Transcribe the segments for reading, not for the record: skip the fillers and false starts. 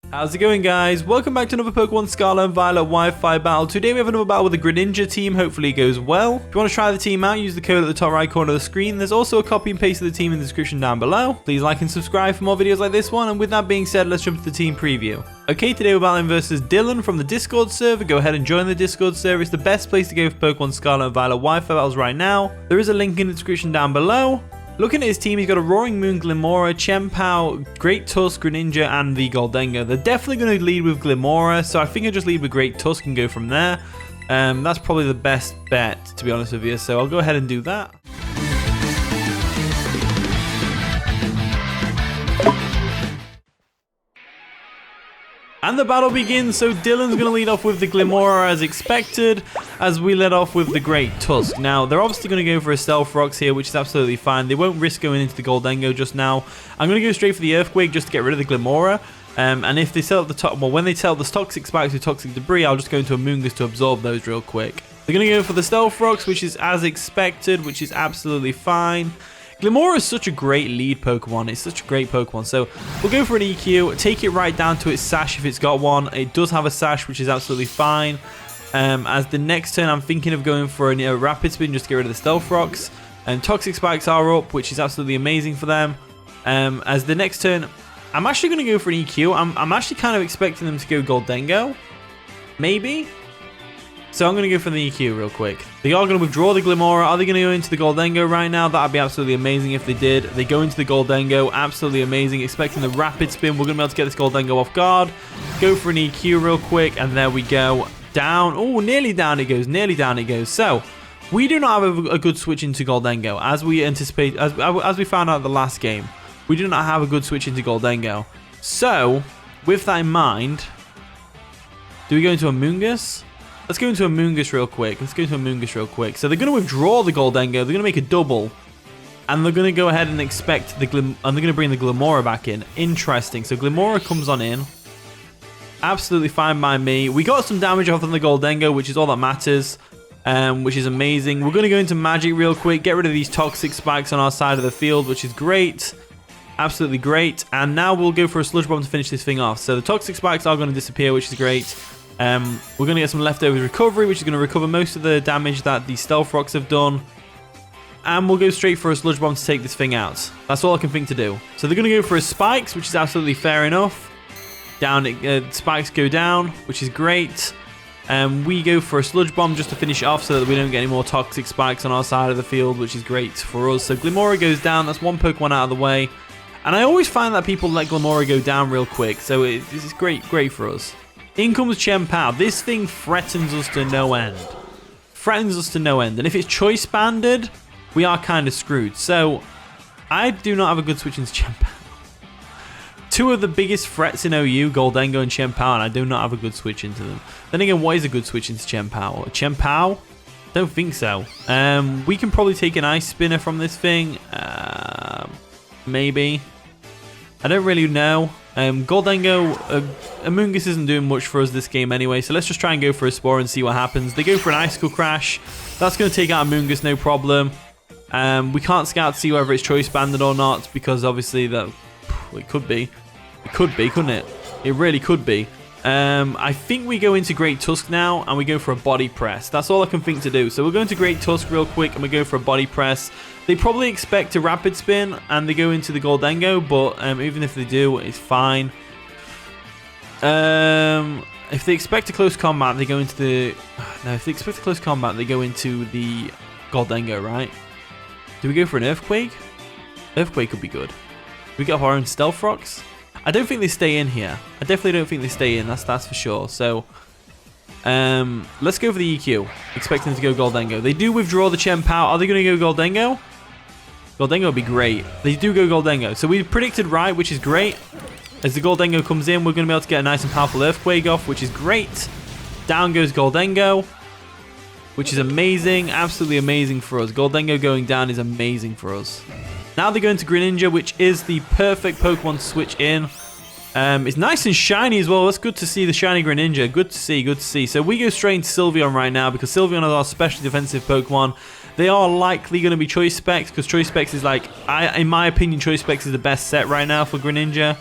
How's it going, guys? Welcome back to another Pokemon Scarlet and Violet Wi-Fi battle. Today we have another battle with the Greninja team. Hopefully it goes well. If you want to try the team out, use the code at the top right corner of the screen. There's also a copy and paste of the team in the description down below. Please like and subscribe for more videos like this one. And with that being said, let's jump to the team preview. Okay, today we're battling versus Dylan from the Discord server. Go ahead and join the Discord server. It's the best place to go for Pokemon Scarlet and Violet Wi-Fi battles right now. There is a link in the description down below. Looking at his team, he's got a Roaring Moon, Glimmora, Chien-Pao, Great Tusk, Greninja, and the Gholdengo. They're definitely going to lead with Glimmora, so I think I'll just lead with Great Tusk and go from there. That's probably the best bet, to be honest with you, so I'll go ahead and do that. And the battle begins, so Dylan's going to lead off with the Glimmora as expected, as we led off with the Great Tusk. Now, they're obviously going to go for a Stealth Rocks here, which is absolutely fine. They won't risk going into the Gholdengo just now. I'm going to go straight for the Earthquake just to get rid of the Glimmora. And if they set up the top, well, when they set up the Toxic Spikes with Toxic Debris, I'll just go into Amoonguss to absorb those real quick. They're going to go for the Stealth Rocks, which is as expected, which is absolutely fine. Glimmora is such a great lead Pokemon. It's such a great Pokemon. So we'll go for an EQ, take it right down to its sash if it's got one. It does have a sash, which is absolutely fine. As the next turn, I'm thinking of going for a Rapid Spin just to get rid of the Stealth Rocks. Toxic Spikes are up, which is absolutely amazing for them. As the next turn, I'm actually going to go for an EQ. I'm actually kind of expecting them to go Gholdengo. Maybe. So I'm going to go for the EQ real quick. They are going to withdraw the Glimmora. Are they going to go into the Gholdengo right now? That would be absolutely amazing if they did. They go into the Gholdengo. Absolutely amazing. Expecting the Rapid Spin. We're going to be able to get this Gholdengo off guard. Go for an EQ real quick. And there we go. Down. Oh, nearly down it goes. Nearly down it goes. So we do not have a good switch into Gholdengo. As we anticipate, as we found out the last game, we do not have a good switch into Gholdengo. So with that in mind, do we go into Amoonguss? Let's go into Amoonguss real quick. So they're going to withdraw the Gholdengo. They're going to make a double. And they're going to go ahead and expect and they're going to bring the Glimmora back in. Interesting. So Glimmora comes on in. Absolutely fine by me. We got some damage off on the Gholdengo, which is all that matters. Which is amazing. We're going to go into Magic real quick. Get rid of these Toxic Spikes on our side of the field, which is great. Absolutely great. And now we'll go for a Sludge Bomb to finish this thing off. So the Toxic Spikes are going to disappear, which is great. We're going to get some leftover recovery, which is going to recover most of the damage that the Stealth Rocks have done. And we'll go straight for a Sludge Bomb to take this thing out. That's all I can think to do. So they're going to go for a Spikes, which is absolutely fair enough. Spikes go down, which is great. We go for a Sludge Bomb just to finish it off so that we don't get any more Toxic Spikes on our side of the field, which is great for us. So Glimmora goes down. That's one Pokemon out of the way. And I always find that people let Glimmora go down real quick. So this is great for us. In comes Chien-Pao. This thing threatens us to no end. And if it's choice banded, we are kind of screwed. So I do not have a good switch into Chien-Pao. Two of the biggest threats in OU, Gholdengo and Chien-Pao, and I do not have a good switch into them. Then again, what is a good switch into Chien-Pao? Chien-Pao? Don't think so. We can probably take an Ice Spinner from this thing. Maybe. I don't really know. Gholdengo, Amoonguss isn't doing much for us this game anyway, so let's just try and go for a Spore and see what happens. They go for an Icicle Crash. That's going to take out Amoonguss, no problem. We can't scout to see whether it's choice banded or not, because obviously that it could be. It could be, couldn't it? It really could be. I think we go into Great Tusk now, and we go for a Body Press. That's all I can think to do. So we're going to Great Tusk real quick, and we go for a Body Press. They probably expect a Rapid Spin, and they go into the Gholdengo, but even if they do, it's fine. If they expect a close combat, they go into the... No, if they expect a close combat, they go into the Gholdengo, right? Do we go for an Earthquake? Earthquake could be good. We got our own Stealth Rocks. I don't think they stay in here. I definitely don't think they stay in. That's for sure. So, let's go for the EQ. Expecting them to go Gholdengo. They do withdraw the Chien-Pao. Are they going to go Gholdengo? Gholdengo would be great. They do go Gholdengo. So we predicted right, which is great. As the Gholdengo comes in, we're going to be able to get a nice and powerful Earthquake off, which is great. Down goes Gholdengo, which is amazing. Absolutely amazing for us. Gholdengo going down is amazing for us. Now they go into Greninja, which is the perfect Pokemon to switch in. It's nice and shiny as well. That's good to see the shiny Greninja. Good to see. So we go straight into Sylveon right now because Sylveon is our special defensive Pokemon. They are likely going to be Choice Specs because Choice Specs is like, in my opinion, Choice Specs is the best set right now for Greninja.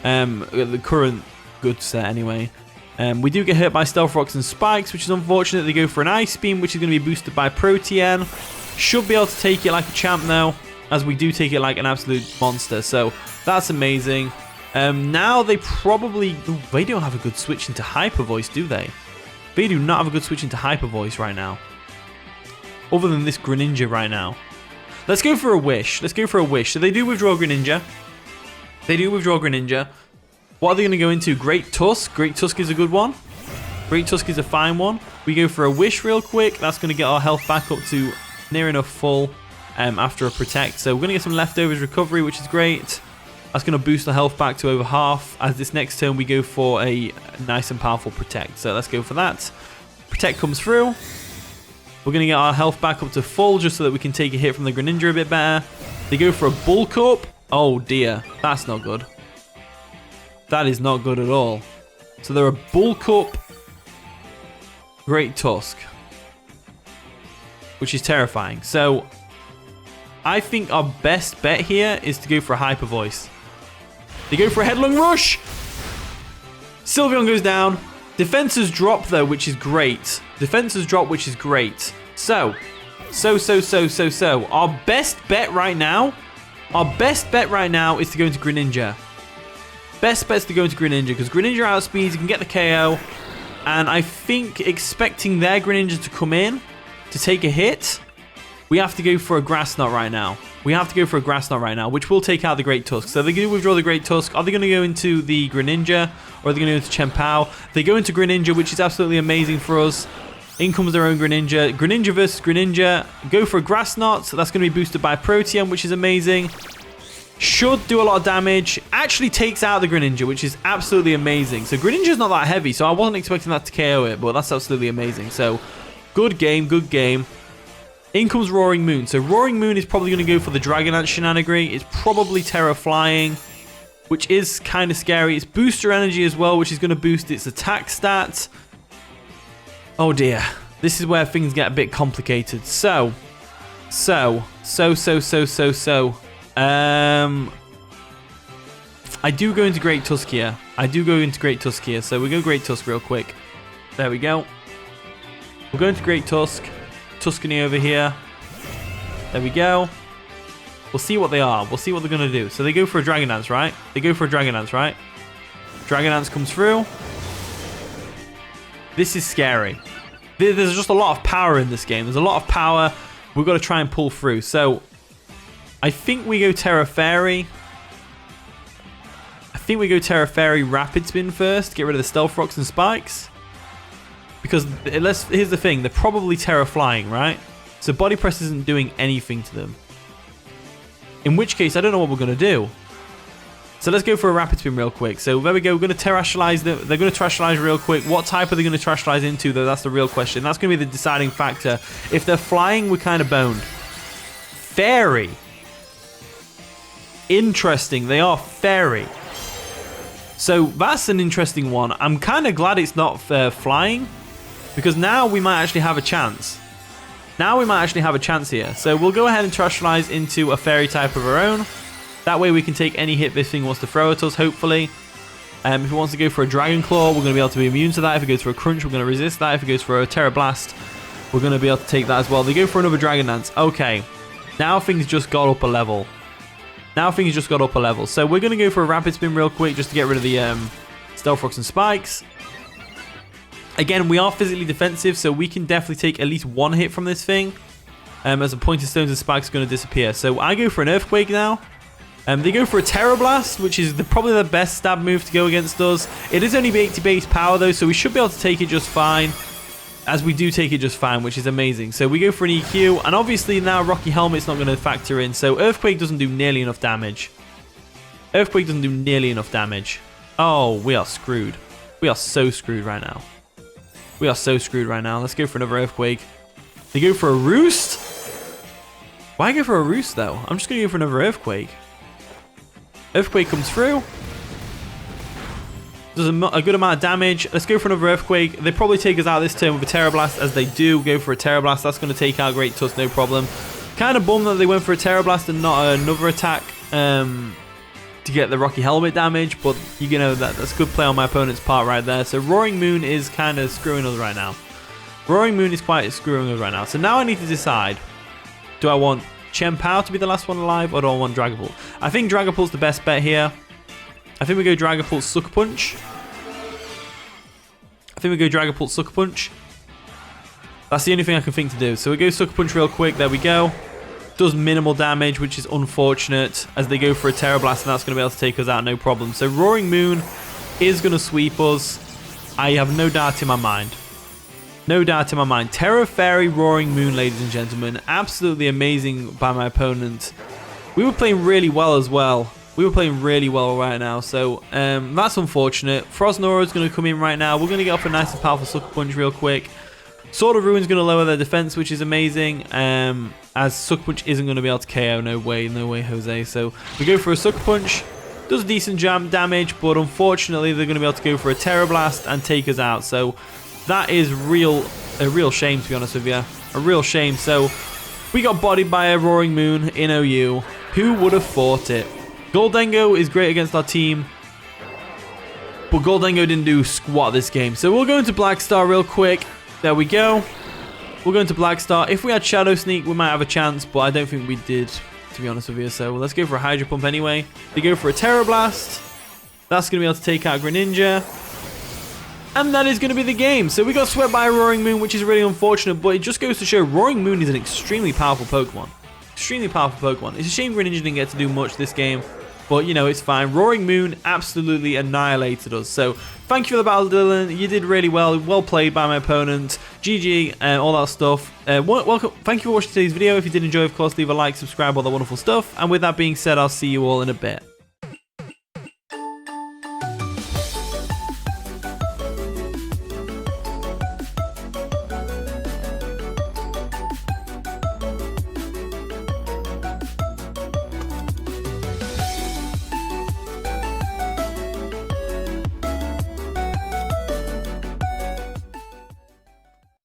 The current good set anyway. We do get hit by Stealth Rocks and Spikes, which is unfortunate. They go for an Ice Beam, which is going to be boosted by Protean. Should be able to take it like a champ though, as we do take it like an absolute monster. So that's amazing. Now they probably... Ooh, they don't have a good switch into Hyper Voice, do they? They do not have a good switch into Hyper Voice right now. Other than this Greninja right now. Let's go for a Wish. Let's go for a Wish. So they do withdraw Greninja. They do withdraw Greninja. What are they going to go into? Great Tusk. Great Tusk is a good one. Great Tusk is a fine one. We go for a Wish real quick. That's going to get our health back up to near enough full after a Protect. So we're going to get some leftovers recovery, which is great. That's going to boost the health back to over half. As this next turn, we go for a nice and powerful Protect. So let's go for that. Protect comes through. We're going to get our health back up to full just so that we can take a hit from the Greninja a bit better. They go for a Bulk Up. Oh dear, that's not good. That is not good at all. So they're a Bulk Up Great Tusk, which is terrifying. So I think our best bet here is to go for a Hyper Voice. They go for a Headlong Rush. Sylveon goes down. Defenses drop though, which is great. Defenses drop, which is great. So. Our best bet right now is to go into Greninja. Best bet's to go into Greninja, because Greninja outspeeds, you can get the KO. And I think expecting their Greninja to come in to take a hit, we have to go for a Grass Knot right now. Which will take out the Great Tusk. So they're going to withdraw the Great Tusk. Are they going to go into the Greninja, or are they going to go into Chien-Pao? They go into Greninja, which is absolutely amazing for us. In comes their own Greninja. Greninja versus Greninja. Go for a Grass Knot. So that's going to be boosted by Protean, which is amazing. Should do a lot of damage. Actually takes out the Greninja, which is absolutely amazing. So Greninja's not that heavy, so I wasn't expecting that to KO it, but that's absolutely amazing. So good game, good game. In comes Roaring Moon. So Roaring Moon is probably going to go for the Dragonlance shenanigan. It's probably Tera Flying, which is kind of scary. It's Booster Energy as well, which is going to boost its attack stats. Oh dear. This is where things get a bit complicated. I do go into Great Tusk here. So we go Great Tusk real quick. There we go. We're going to Great Tusk. Tuskany over here. There we go. We'll see what they are. We'll see what they're going to do. So they go for a Dragon Dance, right? Dragon Dance comes through. This is scary. There's just a lot of power in this game. We've got to try and pull through. So I think we go Tera Fairy. Rapid Spin first. Get rid of the Stealth Rocks and Spikes. Because here's the thing. They're probably Tera Flying, right? So Body Press isn't doing anything to them. In which case, I don't know what we're going to do. So let's go for a Rapid Spin real quick. So there we go. We're going to Terastallize them. They're going to Terastallize real quick. What type are they going to Terastallize into, though? That's the real question. That's going to be the deciding factor. If they're flying, we're kind of boned. Fairy. Interesting. They are Fairy. So that's an interesting one. I'm kind of glad it's not flying, because now we might actually have a chance. Here. So we'll go ahead and Terastallize into a Fairy type of our own. That way we can take any hit this thing wants to throw at us, hopefully. If it wants to go for a Dragon Claw, we're going to be able to be immune to that. If it goes for a Crunch, we're going to resist that. If it goes for a Terra Blast, we're going to be able to take that as well. They go for another Dragon Dance. Okay. Now things just got up a level. So we're going to go for a Rapid Spin real quick just to get rid of the Stealth Rocks and Spikes. Again, we are physically defensive, so we can definitely take at least one hit from this thing. As the Pointed Stones and Spikes are going to disappear. So I go for an Earthquake now. They go for a Terra Blast, which is probably the best stab move to go against us. It is only 80 base power though, so we should be able to take it just fine. As we do take it just fine, which is amazing. So we go for an EQ, and obviously now Rocky Helmet's not going to factor in. So Earthquake doesn't do nearly enough damage. Oh, we are screwed. We are so screwed right now. Let's go for another Earthquake. They go for a Roost? Why go for a Roost though? I'm just going to go for another Earthquake. Earthquake comes through. Does a good amount of damage. Let's go for another Earthquake. They probably take us out this turn with a Terra Blast, as they do go for a Terra Blast. That's going to take out Great Tusk, no problem. Kind of bummed that they went for a Terra Blast and not another attack. to get the Rocky Helmet damage, but you know that's good play on my opponent's part right there. So Roaring Moon is kind of screwing us right now. Roaring Moon is quite screwing us right now. So now I need to decide, do I want Chien-Pao to be the last one alive, or do I want Dragapult? I think Dragapult's the best bet here. I think we go Dragapult Sucker Punch. Sucker Punch. That's the only thing I can think to do. So we go Sucker Punch real quick. There we go. Does minimal damage, which is unfortunate, as they go for a Tera Blast, and that's going to be able to take us out, no problem. So Roaring Moon is going to sweep us. I have no doubt in my mind. No doubt in my mind. Tera Fairy Roaring Moon, ladies and gentlemen. Absolutely amazing by my opponent. We were playing really well as well. We were playing really well right now, so that's unfortunate. Froznora is going to come in right now. We're going to get off a nice and powerful Sucker Punch real quick. Sword of Ruin is going to lower their defense, which is amazing, as Sucker Punch isn't going to be able to KO. No way, Jose. So we go for a Sucker Punch. Does decent damage, but unfortunately they're going to be able to go for a Tera Blast and take us out. So that is a real shame, to be honest with you. A real shame. So we got bodied by a Roaring Moon in OU. Who would have thought it? Goldengo is great against our team, but Goldengo didn't do squat this game. So we'll go into Black Star real quick. There we go. We'll go into Black Star. If we had Shadow Sneak, we might have a chance, but I don't think we did, to be honest with you. So let's go for a Hydro Pump anyway. They go for a Tera Blast. That's going to be able to take out Greninja. And that is going to be the game. So we got swept by a Roaring Moon, which is really unfortunate, but it just goes to show Roaring Moon is an extremely powerful Pokemon. Extremely powerful Pokemon. It's a shame Greninja didn't get to do much this game, but you know, it's fine. Roaring Moon absolutely annihilated us. So thank you for the battle, Dylan. You did really well. Well played by my opponent. GG and all that stuff. Welcome. Thank you for watching today's video. If you did enjoy, of course, leave a like, subscribe, all that wonderful stuff. And with that being said, I'll see you all in a bit.